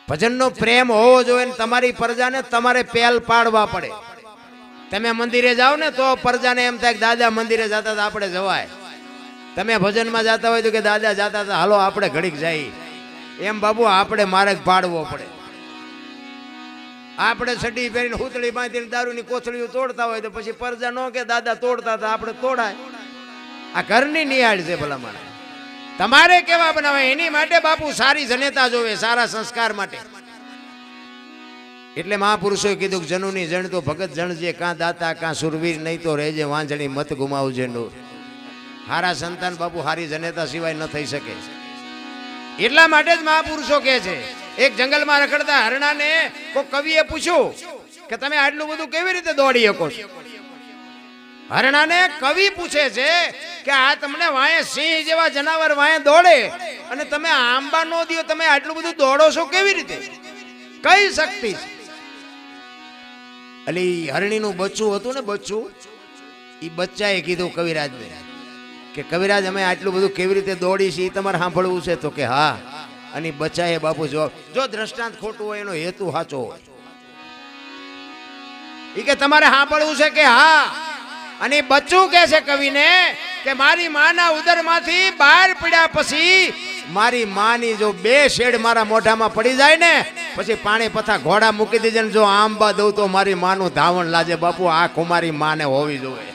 ભજનનો પ્રેમ હોવો જોઈએ ને તમારી પ્રજાને તમારે પહેલ પાડવા પડે. તમે મંદિરે જાઓ ને તો પ્રજાને એમ થાય કે દાદા મંદિરે જતા હતા આપણે જવાય. તમે ભજનમાં જતા હોય તો કે દાદા જતા હતા હાલો આપણે ઘડીક જઈએ. એમ બાબુ આપણે માર્ગ પાડવો પડે. આપણે સડી પહેરીને હુતળી બાંધીને દારૂની કોથળીઓ તોડતા હોય તો પછી પ્રજા નો કે દાદા તોડતા હતા આપણે તોડાય. આ ઘરની નિહાળ છે ભલામણ. તમારે કેવા બનાવે એની માટે બાપુ સારી જનેતા જોવે, સારા સંસ્કાર માટે. એટલે મહાપુરુષોએ કીધું કે જનુની જણ તો ભગત જણજે, કાં દાતા કાં સુરવીર, નહીં તો રહેજે વાંજણી મત ગુમાવજે નૂર. હારા સંતાન બાપુ હારી જનેતા સિવાય ન થઈ શકે. એટલા માટે જ મહાપુરુષો કહે છે. એક જંગલમાં રખડતા હરણાને કોઈ કવિએ પૂછ્યું કે તમે આટલું બધું કેવી રીતે દોડી શકો છો? હરણાને કવિ પૂછે છે કે આ તમને વાંહે સિંહ જેવા જનાવર વાંહે દોડે અને તમે આંબા નો દિયો, તમે આટલું બધું દોડો છો કેવી રીતે? કઈ શક્તિ છે? અલી હરણીનું બચ્ચું હતું ને, બચ્ચું, એ બચ્ચાએ કીધું કવિરાજને કે કવિરાજ અમે આટલું બધું કેવી રીતે દોડી છે એ તમારે સાંભળવું છે? તો કે હા. અને બચ્ચાએ બાપુ જવાબ, જો દ્રષ્ટાંત ખોટું હોય એનો હેતુ સાચો હોય. એ કે તમારે સાંભળવું છે કે હા. અને બચ્ચું કે છે કવિને કે મારી માના ઉદરમાંથી બહાર પડ્યા પછી મારી માની જો 2 શેડ મારા મોઢામાં પડી જાય ને પછી પાણી પથા ઘોડા મૂકી દેજે ને જો આંબા દઉં તો મારી માનું ધાવણ લાજે. બાપુ આ કુમારી માને હોવી જોઈએ.